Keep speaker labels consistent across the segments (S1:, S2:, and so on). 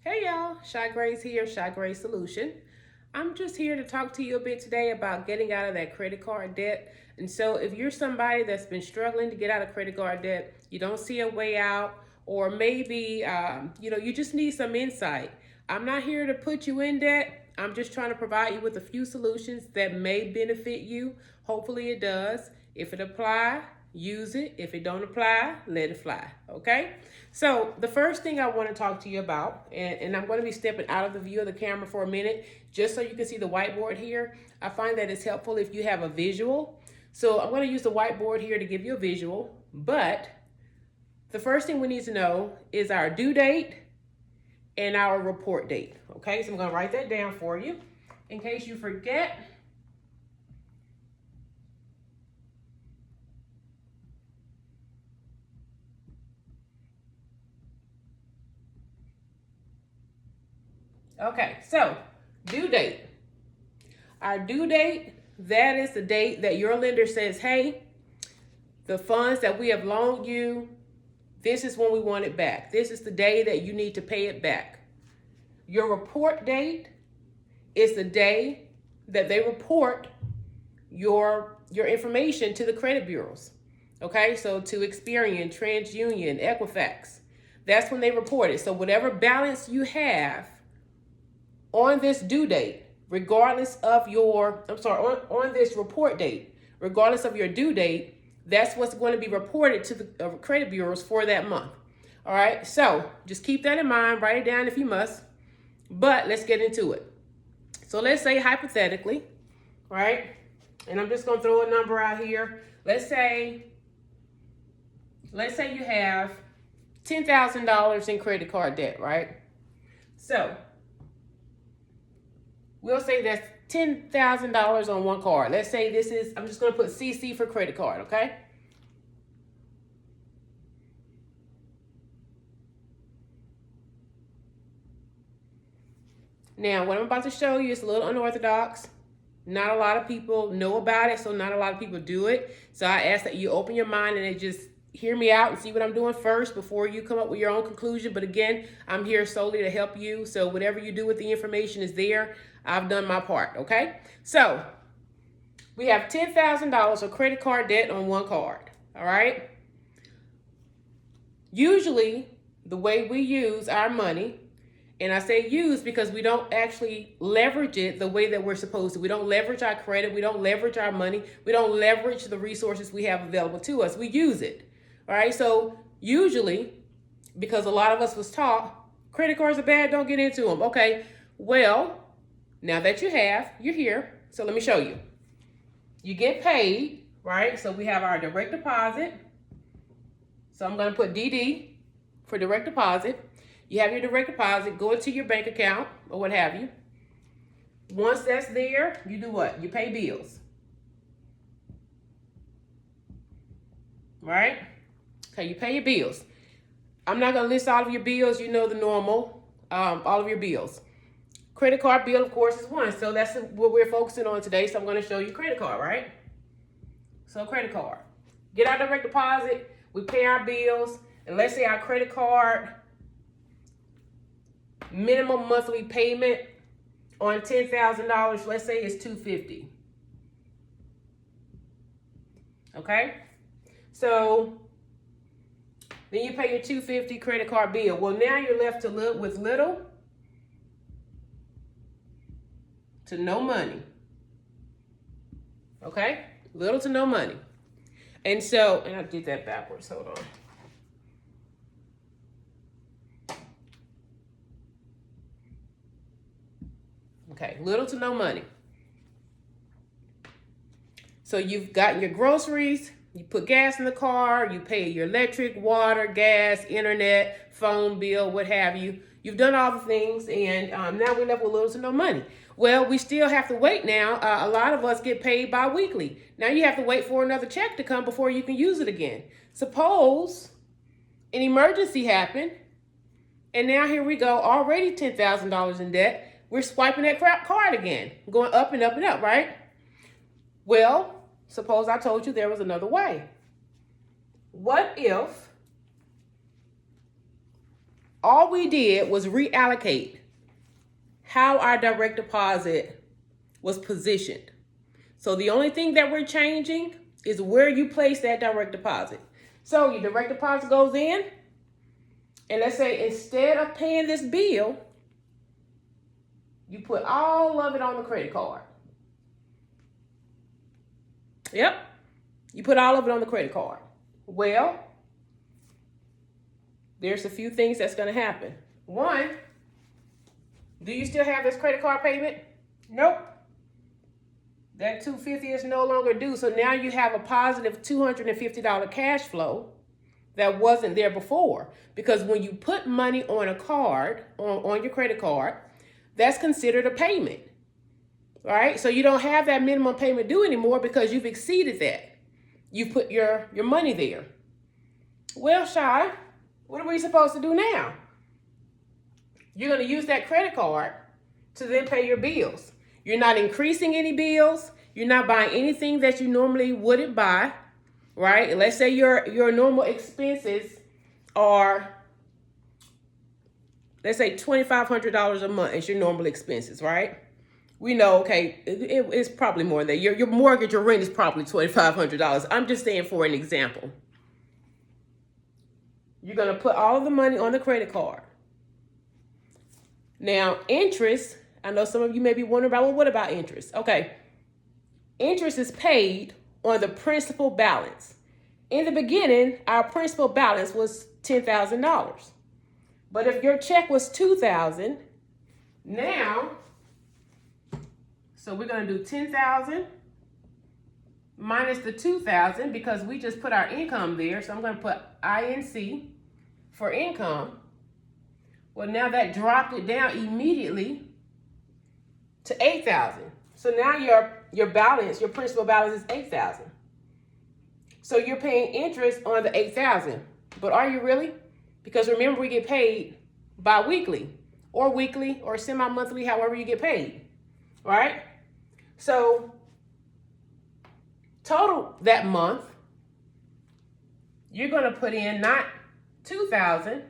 S1: Hey y'all, Shy Grace here, Shy Grace Solution. I'm just here to talk to you a bit today about getting out of that credit card debt. And so, if you're somebody that's been struggling to get out of credit card debt, you don't see a way out, or maybe you just need some insight. I'm not here to put you in debt. I'm just trying to provide you with a few solutions that may benefit you. Hopefully, it does. If it apply, use it. If it don't apply, let it fly. Okay. So the first thing I want to talk to you about, and I'm going to be stepping out of the view of the camera for a minute, just so you can see the whiteboard here. I find that it's helpful if you have a visual. So I'm going to use the whiteboard here to give you a visual, but the first thing we need to know is our due date and our report date. Okay, so I'm going to write that down for you in case you forget. Okay, so due date. Our due date, that is the date that your lender says, hey, the funds that we have loaned you, this is when we want it back. This is the day that you need to pay it back. Your report date is the day that they report your information to the credit bureaus. Okay, so to Experian, TransUnion, Equifax, that's when they report it. So whatever balance you have on this due date, regardless of on this report date, regardless of your due date, that's what's going to be reported to the credit bureaus for that month. All right, so just keep that in mind, write it down if you must, but let's get into it. So let's say hypothetically, right, and I'm just going to throw a number out here. Let's say you have $10,000 in credit card debt, right? So we'll say that's $10,000 on one card. Let's say this is, I'm just going to put CC for credit card, okay? Now, what I'm about to show you is a little unorthodox. Not a lot of people know about it, so not a lot of people do it. So I ask that you open your mind and just hear me out and see what I'm doing first before you come up with your own conclusion. But again, I'm here solely to help you. So whatever you do with the information is there. I've done my part, okay? So we have $10,000 of credit card debt on one card, all right? Usually, the way we use our money, and I say use because we don't actually leverage it the way that we're supposed to. We don't leverage our credit. We don't leverage our money. We don't leverage the resources we have available to us. We use it, all right? So usually, because a lot of us was taught, credit cards are bad, don't get into them. Okay, well, now that you're here, so let me show you. You get paid, right? So we have our direct deposit. So I'm going to put DD for direct deposit. You have your direct deposit, go into your bank account or what have you. Once that's there, you do what? You pay bills. Right? Okay, you pay your bills. I'm not going to list all of your bills. You know the normal, all of your bills. Credit card bill, of course, is one. So that's what we're focusing on today. So I'm going to show you credit card, right? So credit card. Get our direct deposit. We pay our bills. And let's say our credit card minimum monthly payment on $10,000, let's say it's $250. Okay? So then you pay your $250 credit card bill. Well, now you're left to live with little to no money. Okay? Little to no money. And so, and I did that backwards, hold on. Okay, little to no money. So you've gotten your groceries, you put gas in the car, you pay your electric, water, gas, internet, phone bill, what have you. You've done all the things, and now we're left with little to no money. Well, we still have to wait now. A lot of us get paid bi-weekly. Now you have to wait for another check to come before you can use it again. Suppose an emergency happened, and now here we go, already $10,000 in debt. We're swiping that crap card again, going up and up and up, right? Well, suppose I told you there was another way. What if All we did was reallocate how our direct deposit was positioned. So the only thing that we're changing is where you place that direct deposit. So your direct deposit goes in, and let's say instead of paying this bill, you put all of it on the credit card. Yep, you put all of it on the credit card. Well, there's a few things that's going to happen. One, do you still have this credit card payment? Nope. That $250 is no longer due. So now you have a positive $250 cash flow that wasn't there before. Because when you put money on a card, on your credit card, that's considered a payment. Right? So you don't have that minimum payment due anymore because you've exceeded that. You put your money there. Well, Shy, what are we supposed to do now? You're going to use that credit card to then pay your bills. You're not increasing any bills. You're not buying anything that you normally wouldn't buy, right? Let's say your normal expenses are, let's say $2,500 a month is your normal expenses, right? We know, okay, it's probably more than that. Your mortgage or rent is probably $2,500. I'm just saying for an example. You're going to put all of the money on the credit card. Now, interest, I know some of you may be wondering about, well, what about interest? Okay, interest is paid on the principal balance. In the beginning, our principal balance was $10,000. But if your check was $2,000, now, so we're going to do $10,000 minus the $2,000 because we just put our income there. So I'm going to put INC for income. Well, now that dropped it down immediately to $8,000. So now your balance, your principal balance is $8,000. So you're paying interest on the $8,000. But are you really? Because remember, we get paid bi-weekly or weekly or semi-monthly, however you get paid, right? So total that month, you're going to put in not $2,000,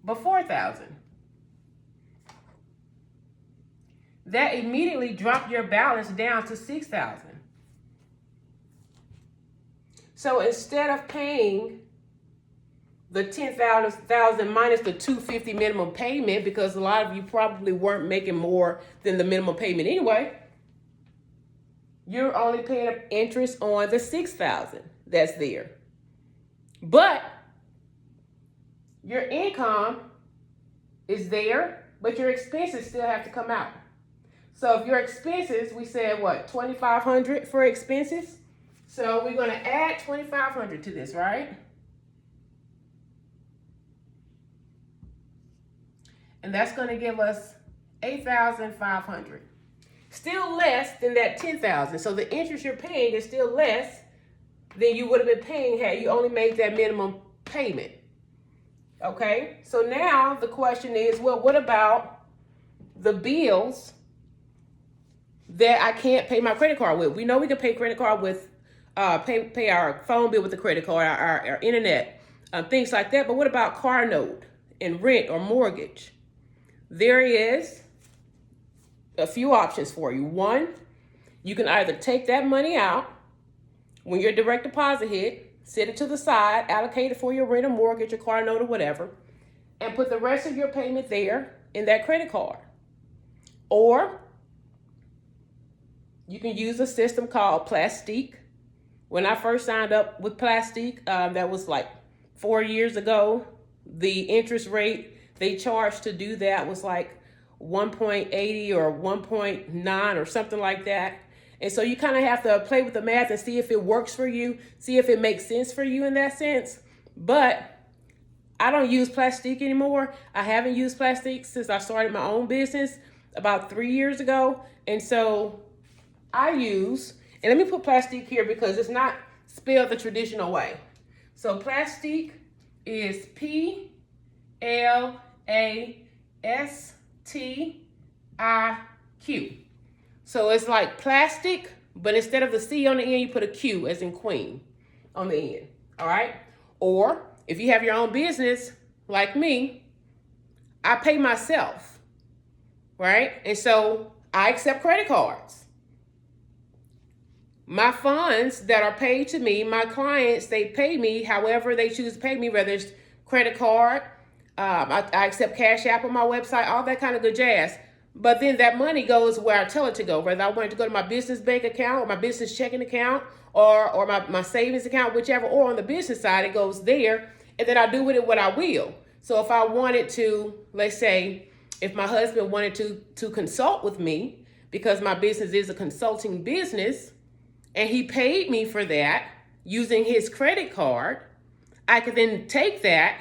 S1: but $4,000. That immediately dropped your balance down to $6,000. So instead of paying the $10,000 minus the $250 minimum payment, because a lot of you probably weren't making more than the minimum payment anyway, you're only paying interest on the $6,000 that's there. But your income is there, but your expenses still have to come out. So if your expenses, we said what, $2,500 for expenses? So we're going to add $2,500 to this, right? And that's going to give us $8,500. Still less than that $10,000. So the interest you're paying is still less than you would have been paying had you only made that minimum payment. Okay, so now the question is, well, what about the bills that I can't pay my credit card with? We know we can pay credit card with, pay our phone bill with the credit card, our internet, things like that. But what about car note and rent or mortgage? There is a few options for you. One, you can either take that money out when your direct deposit hit, set it to the side, allocate it for your rent or mortgage or car note or whatever, and put the rest of your payment there in that credit card. Or you can use a system called Plastiq. When I first signed up with Plastiq, that was like 4 years ago, the interest rate they charged to do that was like 1.80 or 1.9 or something like that. And so you kind of have to play with the math and see if it works for you, see if it makes sense for you in that sense. But I don't use Plastiq anymore. I haven't used Plastiq since I started my own business about 3 years ago. And so I use, and let me put Plastiq here because it's not spelled the traditional way. So Plastiq is Plastiq. So it's like plastic, but instead of the C on the end, you put a Q as in queen on the end. All right. Or if you have your own business, like me, I pay myself, right? And so I accept credit cards. My funds that are paid to me, my clients, they pay me however they choose to pay me, whether it's credit card, I accept Cash App on my website, all that kind of good jazz. But then that money goes where I tell it to go, whether I want it to go to my business bank account or my business checking account or my savings account, whichever, or on the business side, it goes there. And then I do with it what I will. So if I wanted to, let's say, if my husband wanted to consult with me, because my business is a consulting business, and he paid me for that using his credit card, I could then take that,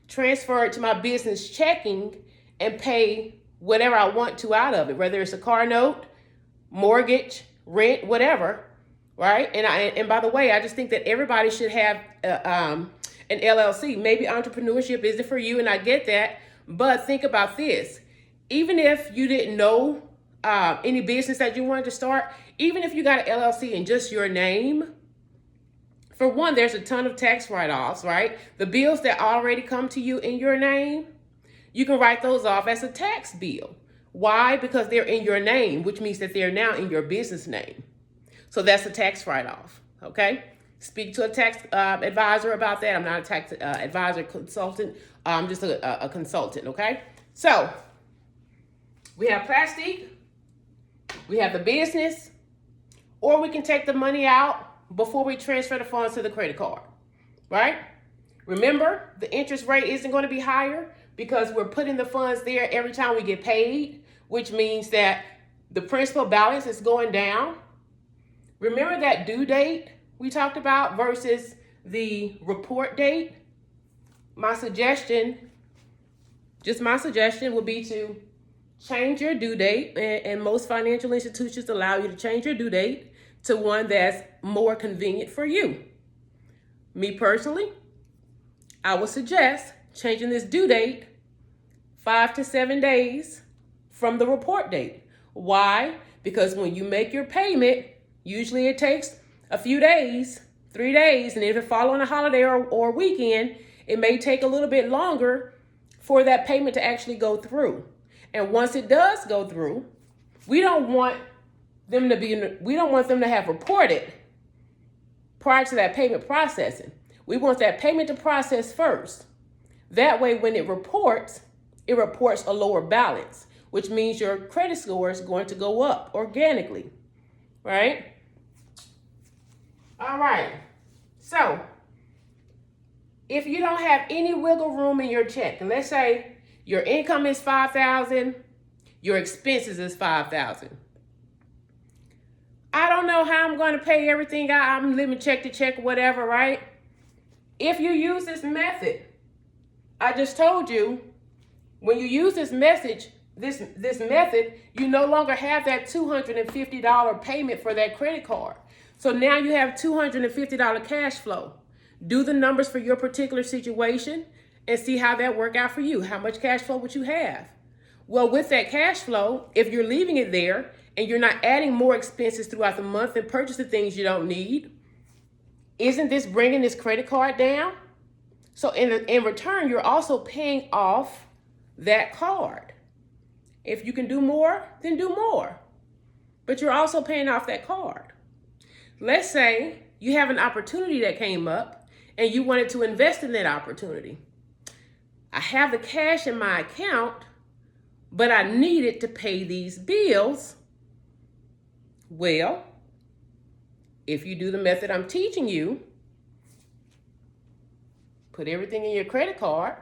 S1: transfer it to my business checking, and pay whatever I want to out of it, whether it's a car note, mortgage, rent, whatever, right? And by the way, I just think that everybody should have an LLC. Maybe entrepreneurship isn't for you, and I get that, but think about this. Even if you didn't know any business that you wanted to start, even if you got an LLC in just your name, for one, there's a ton of tax write-offs, right? The bills that already come to you in your name, you can write those off as a tax bill. Why? Because they're in your name, which means that they're now in your business name. So that's a tax write-off, okay? Speak to a tax advisor about that. I'm not a tax advisor consultant. I'm just a consultant, okay? So we have Plastique, we have the business, or we can take the money out before we transfer the funds to the credit card, right? Remember, the interest rate isn't going to be higher because we're putting the funds there every time we get paid, which means that the principal balance is going down. Remember that due date we talked about versus the report date? My suggestion would be to change your due date, and most financial institutions allow you to change your due date to one that's more convenient for you. Me personally, I would suggest changing this due date 5 to 7 days from the report date. Why? Because when you make your payment, usually it takes a few days, 3 days, and if it falls on a holiday or weekend, it may take a little bit longer for that payment to actually go through. And once it does go through, we don't want them to have reported prior to that payment processing. We want that payment to process first. That way, when it reports a lower balance, which means your credit score is going to go up organically, right? All right. So if you don't have any wiggle room in your check, and let's say your income is $5,000, your expenses is $5,000. I don't know how I'm going to pay everything. I'm living check to check, whatever, right? If you use this method, I just told you, when you use this method, you no longer have that $250 payment for that credit card. So now you have $250 cash flow. Do the numbers for your particular situation and see how that work out for you. How much cash flow would you have? Well, with that cash flow, if you're leaving it there and you're not adding more expenses throughout the month and purchasing things you don't need, isn't this bringing this credit card down? So in return, you're also paying off that card. If you can do more, then do more. But you're also paying off that card. Let's say you have an opportunity that came up and you wanted to invest in that opportunity. I have the cash in my account, but I need it to pay these bills. Well, if you do the method I'm teaching you, put everything in your credit card,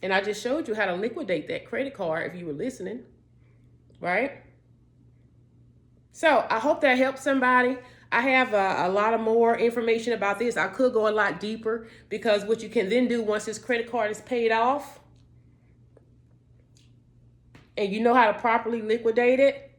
S1: and I just showed you how to liquidate that credit card if you were listening, right? So I hope that helps somebody. I have a lot of more information about this. I could go a lot deeper because what you can then do once this credit card is paid off and you know how to properly liquidate it,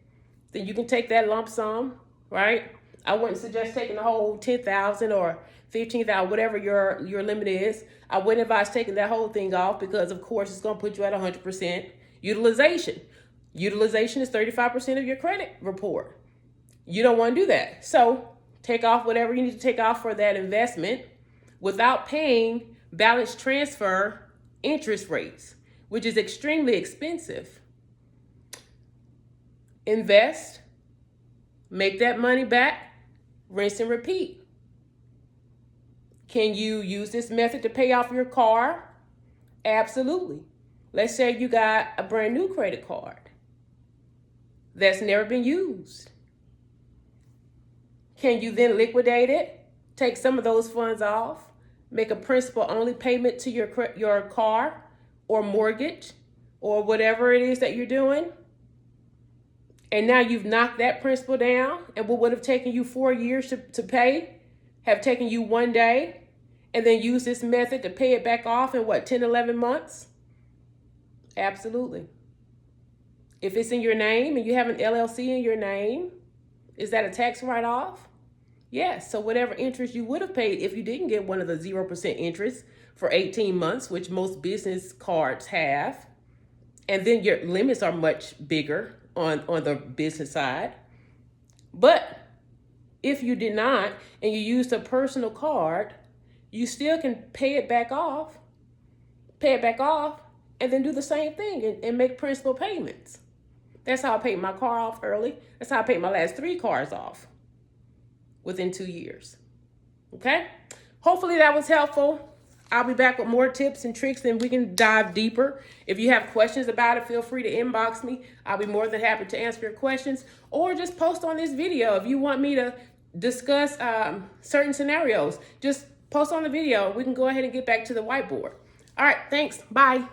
S1: then you can take that lump sum, right? I wouldn't suggest taking the whole $10,000 or $15,000, whatever your limit is. I wouldn't advise taking that whole thing off because, of course, it's going to put you at 100% utilization. Utilization is 35% of your credit report. You don't want to do that. So take off whatever you need to take off for that investment without paying balance transfer interest rates, which is extremely expensive. Invest, make that money back, rinse and repeat. Can you use this method to pay off your car? Absolutely. Let's say you got a brand new credit card that's never been used. Can you then liquidate it, take some of those funds off, make a principal only payment to your car or mortgage or whatever it is that you're doing? And now you've knocked that principal down, and what would have taken you 4 years to pay have taken you 1 day, and then use this method to pay it back off in 10, 11 months? Absolutely. If it's in your name and you have an LLC in your name, is that a tax write-off? Yes. So whatever interest you would have paid if you didn't get one of the 0% interest for 18 months, which most business cards have, and then your limits are much bigger on the business side. But if you did not and you used a personal card, you still can pay it back off, and then do the same thing and make principal payments. That's how I paid my car off early. That's how I paid my last 3 cars off within 2 years. Okay? Hopefully that was helpful. I'll be back with more tips and tricks, and we can dive deeper. If you have questions about it, feel free to inbox me. I'll be more than happy to answer your questions, or just post on this video. If you want me to discuss certain scenarios, just post on the video. We can go ahead and get back to the whiteboard. All right, thanks. Bye.